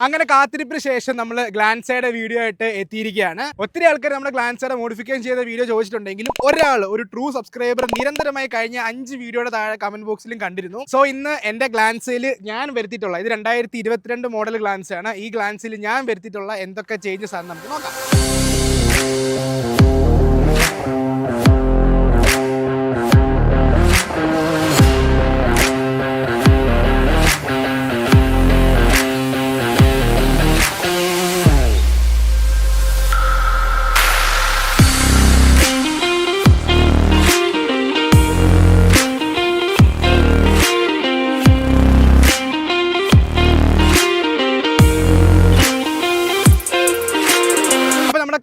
അങ്ങനെ കാത്തിരിപ്പിന് ശേഷം നമ്മൾ ഗ്ലാൻസയുടെ വീഡിയോ ആയിട്ട് എത്തിയിരിക്കുകയാണ്. ഒത്തിരി ആൾക്കാർ നമ്മുടെ ഗ്ലാൻസയുടെ മോഡിഫിക്കേഷൻ ചെയ്ത വീഡിയോ ചോദിച്ചിട്ടുണ്ടെങ്കിലും ഒരു ട്രൂ സബ്സ്ക്രൈബർ നിരന്തരമായി കഴിഞ്ഞ 5 വീഡിയോയുടെ താഴെ കമന്റ് ബോക്സിലും കണ്ടിരുന്നു. സോ ഇന്ന് എന്റെ ഗ്ലാൻസയിൽ ഞാൻ വരുത്തിയിട്ടുള്ള ഇത് 2022 മോഡൽ ഗ്ലാൻസ് ആണ്. ഈ ഗ്ലാൻസിൽ ഞാൻ വരുത്തിയിട്ടുള്ള എന്തൊക്കെ ചേഞ്ചസ് ആണ് നമുക്ക് നോക്കാം.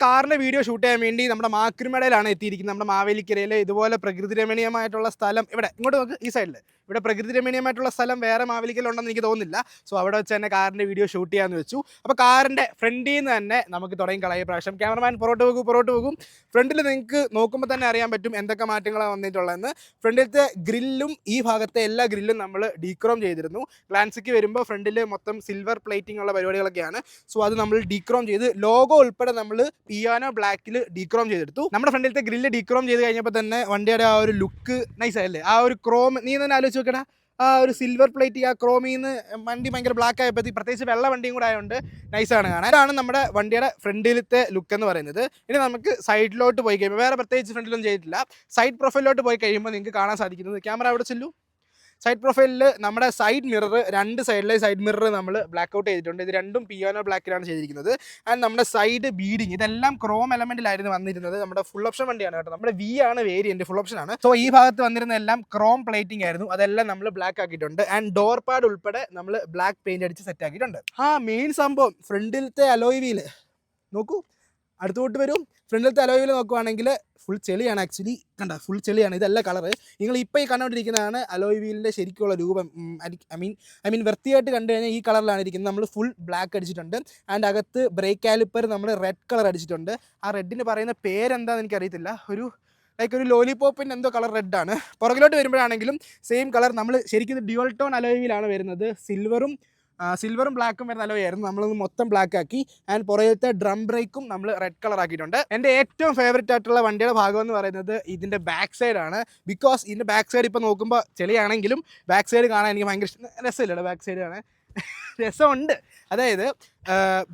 കാറിന്റെ വീഡിയോ ഷൂട്ട് ചെയ്യാൻ വേണ്ടി നമ്മുടെ മാക്രിമടയിലാണ് എത്തിയിരിക്കുന്നത്. നമ്മുടെ മാവേലിക്കരയിൽ ഇതുപോലെ പ്രകൃതി രമണീയമായിട്ടുള്ള സ്ഥലം ഇവിടെ ഇങ്ങോട്ട് നോക്ക്, ഈ സൈഡിൽ ഇവിടെ പ്രകൃതി രമണീയമായിട്ടുള്ള സ്ഥലം വേറെ മാവേലിക്കലുണ്ടെന്ന് എനിക്ക് തോന്നുന്നില്ല. സോ അവിടെ വെച്ച് തന്നെ കാറിന്റെ വീഡിയോ ഷൂട്ട് ചെയ്യാമെന്ന് വെച്ചു. അപ്പോൾ കാറിന്റെ ഫ്രണ്ടിൽ നിന്ന് തന്നെ നമുക്ക് തുടങ്ങി കളയ പ്രാവശ്യം ക്യാമറമാൻ പുറോട്ട് പോകും. ഫ്രണ്ടിൽ നിങ്ങൾക്ക് നോക്കുമ്പോൾ തന്നെ അറിയാൻ പറ്റും എന്തൊക്കെ മാറ്റങ്ങളാണ് വന്നിട്ടുള്ളതെന്ന്. ഫ്രണ്ടിലത്തെ ഗ്രില്ലും ഈ ഭാഗത്തെ എല്ലാ ഗ്രില്ലും നമ്മൾ ഡീക്രോം ചെയ്തിരുന്നു. ഗ്ലാൻസിക്ക് വരുമ്പോൾ ഫ്രണ്ടിൽ മൊത്തം സിൽവർ പ്ലേറ്റിംഗ് ഉള്ള പരിപാടികളൊക്കെയാണ്. സോ അത് നമ്മൾ ഡീക്രോം ചെയ്ത് ലോഗോ ഉൾപ്പെടെ നമ്മൾ പിയാനോ ബ്ലാക്കിൽ ഡീക്രോം ചെയ്തെടുത്തു. നമ്മുടെ ഫ്രണ്ടിലത്തെ ഗ്രില്ല് ഡീക്രോം ചെയ്ത് കഴിഞ്ഞപ്പോൾ തന്നെ വണ്ടിയുടെ ആ ഒരു ലുക്ക് നൈസായല്ലേ. ആ ഒരു ക്രോം നീ തന്നെ ആലോചിച്ച് നോക്കടാ, ആ ഒരു സിൽവർ പ്ലേറ്റ് ആ ക്രോമിൽ നിന്ന് വണ്ടി ഭയങ്കര ബ്ലാക്ക് ആയപ്പോഴത്തേക്ക്, പ്രത്യേകിച്ച് വെള്ള വണ്ടിയും കൂടെ ആയതുകൊണ്ട് നൈസാണ് കാണാൻ. അതാണ് നമ്മുടെ വണ്ടിയുടെ ഫ്രണ്ടിലത്തെ ലുക്ക് എന്ന് പറയുന്നത്. ഇനി നമുക്ക് സൈഡിലോട്ട് പോയി കഴിയുമ്പോൾ വേറെ പ്രത്യേകിച്ച് ഫ്രണ്ടിലൊന്നും ചെയ്തിട്ടില്ല. സൈഡ് പ്രൊഫൈലിലോട്ട് പോയി കഴിയുമ്പോൾ നിങ്ങൾക്ക് കാണാൻ സാധിക്കുന്നത്, ക്യാമറ അവിടെ ചെല്ലു. സൈഡ് പ്രൊഫൈലിൽ നമ്മുടെ സൈഡ് മിറർ, രണ്ട് സൈഡിലെ സൈഡ് മിറർ നമ്മൾ ബ്ലാക്ക് ഔട്ട് ചെയ്തിട്ടുണ്ട്. ഇത് രണ്ടും പിയാനോ ബ്ലാക്കിലാണ് ചെയ്തിരിക്കുന്നത്. ആൻഡ് നമ്മുടെ സൈഡ് ബീഡിങ് ഇതെല്ലാം ക്രോം എലമെന്റിലായിരുന്നു വന്നിരുന്നത്. നമ്മുടെ ഫുൾ ഓപ്ഷൻ വണ്ടിയാണ് കേട്ടോ. നമ്മുടെ വി ആണ് വേരിയന്റ്, ഫുൾ ഓപ്ഷൻ ആണ്. സോ ഈ ഭാഗത്ത് വന്നിരുന്ന എല്ലാം ക്രോം പ്ലേറ്റിംഗ് ആയിരുന്നു. അതെല്ലാം നമ്മൾ ബ്ലാക്ക് ആക്കിയിട്ടുണ്ട്. ആൻഡ് ഡോർ പാഡ് ഉൾപ്പെടെ നമ്മൾ ബ്ലാക്ക് പെയിന്റ് അടിച്ച് സെറ്റ് ആക്കിയിട്ടുണ്ട്. മെയിൻ സംഭവം ഫ്രണ്ടിലത്തെ അലോയ് വീല് നോക്കൂ, അടുത്തോട്ട് വരും. ഫ്രണ്ടിലത്തെ അലോയ് വീല് നോക്കുവാണെങ്കിൽ ഫുൾ ചെളിയാണ്. ആക്ച്വലി കണ്ട, ഫുൾ ചെളിയാണ്. ഇതല്ല കളറ്. നിങ്ങൾ ഇപ്പോൾ ഈ കണ്ടുകൊണ്ടിരിക്കുന്നതാണ് അലോയ് വീലിൻ്റെ ശരിക്കുള്ള രൂപം. ഐ മീൻ വൃത്തിയായിട്ട് കണ്ടു കഴിഞ്ഞാൽ ഈ കളറിലാണ് ഇരിക്കുന്നത്. നമ്മൾ ഫുൾ ബ്ലാക്ക് അടിച്ചിട്ടുണ്ട്. ആൻഡ് അകത്ത് ബ്രേക്ക് കാലിപ്പർ നമ്മൾ റെഡ് കളർ അടിച്ചിട്ടുണ്ട്. ആ റെഡിന് പറയുന്ന പേരെന്താണെന്ന് എനിക്കറിയത്തില്ല. ഒരു ലോലിപോപ്പിൻ്റെ എന്തോ കളർ റെഡാണ്. പുറകിലോട്ട് വരുമ്പോഴാണെങ്കിലും സെയിം കളർ. നമ്മൾ ശരിക്കും ഡ്യുവൽ ടോൺ അലോയ് വീലാണ് വരുന്നത്. സിൽവറും ബ്ലാക്കും വരുന്ന അലോയായിരുന്നു. നമ്മളൊന്ന് മൊത്തം ബ്ലാക്ക് ആക്കി. ആൻഡ് പുറകിലത്തെ ഡ്രം ബ്രേക്കും നമ്മൾ റെഡ് കളർ ആക്കിയിട്ടുണ്ട്. എൻ്റെ ഏറ്റവും ഫേവറേറ്റ് ആയിട്ടുള്ള വണ്ടിയുടെ ഭാഗം എന്ന് പറയുന്നത് ഇതിൻ്റെ ബാക്ക് സൈഡാണ്. ബിക്കോസ് ഇതിൻ്റെ ബാക്ക് സൈഡ് ഇപ്പോൾ നോക്കുമ്പോൾ ചെളിയാണെങ്കിലും ബാക്ക് സൈഡ് കാണാൻ എനിക്ക് ഭയങ്കര രസമില്ലല്ലോ. ബാക്ക് സൈഡ് കാണാൻ രസമുണ്ട്. അതായത്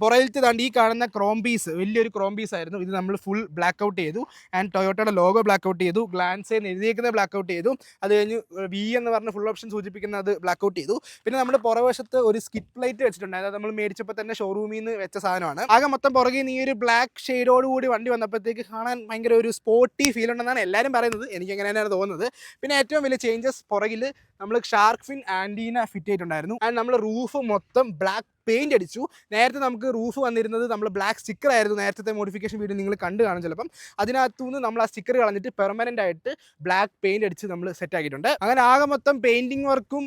പുറകിലത്തെ താണ്ടി ഈ കാണുന്ന ക്രോം പീസ് വലിയൊരു ക്രോം പീസ് ആയിരുന്നു. ഇത് നമ്മൾ ഫുൾ ബ്ലാക്ക് ഔട്ട് ചെയ്തു. ആൻഡ് ടൊയോട്ടയുടെ ലോഗോ ബ്ലാക്ക് ഔട്ട് ചെയ്തു. ഗ്ലാൻസേന്ന് എഴുതിയേക്കുന്നത് ബ്ലാക്ക് ഔട്ട് ചെയ്തു. അത് കഴിഞ്ഞ് വി എന്ന് പറഞ്ഞ ഫുൾ ഓപ്ഷൻ സൂചിപ്പിക്കുന്ന അത് ബ്ലാക്ക് ഔട്ട് ചെയ്തു. പിന്നെ നമ്മുടെ പുറവശത്ത് ഒരു സ്കിറ്റ് പ്ലേറ്റ് വെച്ചിട്ടുണ്ട്. അതായത് നമ്മൾ മേടിച്ചപ്പോൾ തന്നെ ഷോറൂമിൽ നിന്ന് വെച്ച സാധനമാണ്. ആകെ മൊത്തം പുറകിൽ നിന്ന് ഈ ഒരു ബ്ലാക്ക് ഷെയ്ഡോട് കൂടി വണ്ടി വന്നപ്പോഴത്തേക്ക് കാണാൻ ഭയങ്കര ഒരു സ്പോർട്ടി ഫീൽ ഉണ്ടെന്നാണ് എല്ലാവരും പറയുന്നത്. എനിക്ക് എങ്ങനെയാണ് തോന്നുന്നത്. പിന്നെ ഏറ്റവും വലിയ ചേഞ്ചസ്, പുറകിൽ നമ്മൾ ഷാർക്ക് ഫിൻ ആൻറ്റീന ഫിറ്റ് ചെയ്തിട്ടുണ്ടായിരുന്നു. ആൻഡ് നമ്മൾ റൂഫ് മൊത്തം ബ്ലാക്ക് പെയിന്റ് അടിച്ചു. നേരത്തെ നമുക്ക് റൂഫ് വന്നിരുന്നത് നമ്മൾ ബ്ലാക്ക് സ്റ്റിക്കർ ആയിരുന്നു. നേരത്തെ മോഡിഫിക്കേഷൻ വീഡിയോ നിങ്ങൾ കണ്ടു കാണും ചിലപ്പം. അതിനകത്തുനിന്ന് നമ്മൾ ആ സ്റ്റിക്കർ കളഞ്ഞിട്ട് പെർമനന്റ് ആയിട്ട് ബ്ലാക്ക് പെയിന്റ് അടിച്ച് നമ്മൾ സെറ്റ് ആക്കിയിട്ടുണ്ട്. അങ്ങനെ ആകെ മൊത്തം പെയിന്റിംഗ് വർക്കും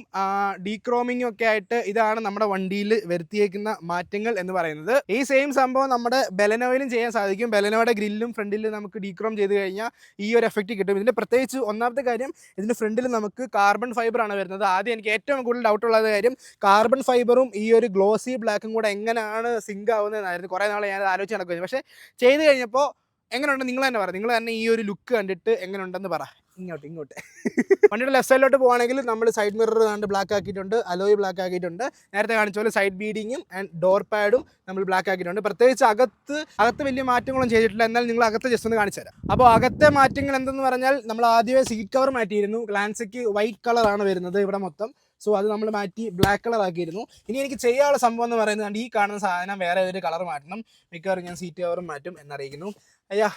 ഡീക്രോമിങ്ങും ഒക്കെ ആയിട്ട് ഇതാണ് നമ്മുടെ വണ്ടിയിൽ വരുത്തിയേക്കുന്ന മാറ്റങ്ങൾ എന്ന് പറയുന്നത്. ഈ സെയിം സംഭവം നമ്മുടെ ബെലനോയിലും ചെയ്യാൻ സാധിക്കും. ബെലനോയുടെ ഗ്രില്ലും ഫ്രണ്ടിൽ നമുക്ക് ഡീക്രോം ചെയ്ത് കഴിഞ്ഞാൽ ഈ ഒരു എഫക്റ്റ് കിട്ടും. ഇതിൻ്റെ പ്രത്യേകിച്ച് ഒന്നാമത്തെ കാര്യം, ഇതിൻ്റെ ഫ്രണ്ടിൽ നമുക്ക് കാർബൺ ഫൈബർ ആണ് വരുന്നത്. ആദ്യം എനിക്ക് ഏറ്റവും കൂടുതൽ ഡൗട്ടുള്ള കാര്യം കാർബൺ ഫൈബറും ഈ ഒരു ഗ്ലോസി ബ്ലാക്കും കൂടെ എങ്ങനെയാണ് സിങ്ക് ആവുന്നതെന്നായിരുന്നു. കുറേ നാളെ ഞാൻ ആലോചിച്ച് നടക്കുന്നത്. പക്ഷേ ചെയ്ത് കഴിഞ്ഞപ്പോൾ എങ്ങനെയുണ്ട് നിങ്ങൾ തന്നെ പറ. നിങ്ങൾ തന്നെ ഈ ഒരു ലുക്ക് കണ്ടിട്ട് എങ്ങനെയുണ്ടെന്ന് പറ. ഇങ്ങോട്ട് വണ്ടിയുടെ ലെഫ്റ്റ് സൈഡിലോട്ട് പോകുകയാണെങ്കിൽ നമ്മൾ സൈഡ് മിറർ കണ്ട് ബ്ലാക്ക് ആക്കിയിട്ടുണ്ട്. അലോയ് ബ്ലാക്ക് ആക്കിയിട്ടുണ്ട്. നേരത്തെ കാണിച്ച പോലെ സൈഡ് ബീഡിങ്ങും ആൻഡ് ഡോർ പാഡും നമ്മൾ ബ്ലാക്ക് ആക്കിയിട്ടുണ്ട്. പ്രത്യേകിച്ച് അകത്ത് വലിയ മാറ്റങ്ങളൊന്നും ചെയ്തിട്ടില്ല. എന്നാൽ നിങ്ങൾ അകത്ത് ജസ്റ്റ് ഒന്ന് കാണിച്ചു തരാം. അപ്പോൾ അകത്തെ മാറ്റങ്ങൾ എന്തെന്ന് പറഞ്ഞാൽ, നമ്മൾ ആദ്യമേ സീറ്റ് കവർ മാറ്റിയിരുന്നു. ഗ്ലാൻസയ്ക്ക് വൈറ്റ് കളറാണ് വരുന്നത് ഇവിടെ മൊത്തം. സോ അത് നമ്മൾ മാറ്റി ബ്ലാക്ക് കളർ ആക്കിയിരുന്നു. ഇനി എനിക്ക് ചെയ്യാനുള്ള സംഭവം എന്ന് പറയുന്നത്, ഈ കാണുന്ന സാധനം വേറെ ഒരു കളർ മാറ്റണം. മിക്കവാറും ഞാൻ സീറ്റ് കവറും മാറ്റും എന്നറിയിക്കുന്നു.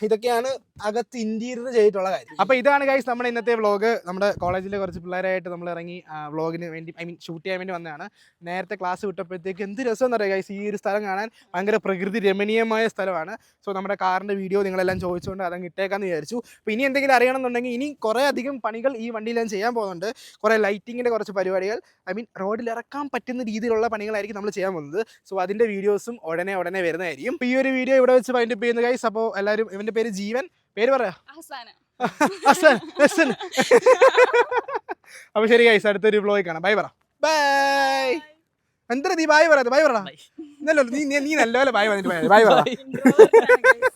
ഇതൊക്കെയാണ് അകത്ത് ഇന്റീരിയർ ചെയ്തിട്ടുള്ള കാര്യം. അപ്പോൾ ഇതാണ് ഗൈസ് നമ്മുടെ ഇന്നത്തെ വ്ളോഗ്. നമ്മുടെ കോളേജിലെ കുറച്ച് പിള്ളേരായിട്ട് നമ്മൾ ഇറങ്ങി വ്ളോഗിന് വേണ്ടി ഷൂട്ട് ചെയ്യാൻ വേണ്ടി വന്നതാണ്. നേരത്തെ ക്ലാസ് വിട്ടപ്പോഴത്തേക്ക് എന്ത് രസമെന്ന് അറിയാം ഗൈസ്. ഈ ഒരു സ്ഥലം കാണാൻ ഭയങ്കര പ്രകൃതി രമണീയമായ സ്ഥലമാണ്. സോ നമ്മുടെ കാറിൻ്റെ വീഡിയോ നിങ്ങളെല്ലാം ചോദിച്ചുകൊണ്ട് അതങ്ങ് ഇട്ടേക്കാന്ന് വിചാരിച്ചു. അപ്പോൾ ഇനി എന്തെങ്കിലും അറിയണമെന്നുണ്ടെങ്കിൽ ഇനി കുറേ അധികം പണികൾ ഈ വണ്ടിയിൽ ഞാൻ ചെയ്യാൻ പോകുന്നുണ്ട്. കുറേ ലൈറ്റിങ്ങിൻ്റെ കുറച്ച് പരിപാടികൾ, റോഡിൽ ഇറക്കാൻ പറ്റുന്ന രീതിയിലുള്ള പണികളായിരിക്കും നമ്മൾ ചെയ്യാൻ പോകുന്നത്. സോ അതിൻ്റെ വീഡിയോസും ഉടനെ വരുന്നതായിരിക്കും. അപ്പോൾ ഈ ഒരു വീഡിയോ ഇവിടെ വെച്ച് വൈൻഡപ്പ് ചെയ്യുന്ന ഗൈസ്. അപ്പോൾ എല്ലാവരും, ഇവന്റെ പേര് ജീവൻ, പേര് പറയാ അപ്പൊ ശരി ഗൈസ്, അടുത്തൊരു വ്ലോഗ് കാണാം. ബൈ പറ. ബൈ. എന്താ നീ ബായ് പറയാ ബായ് പറ Bye. നല്ലോ നീ നല്ലപോലെ ബായ് പറഞ്ഞിട്ട് ബായ് പറ Introvert ആണ് guys.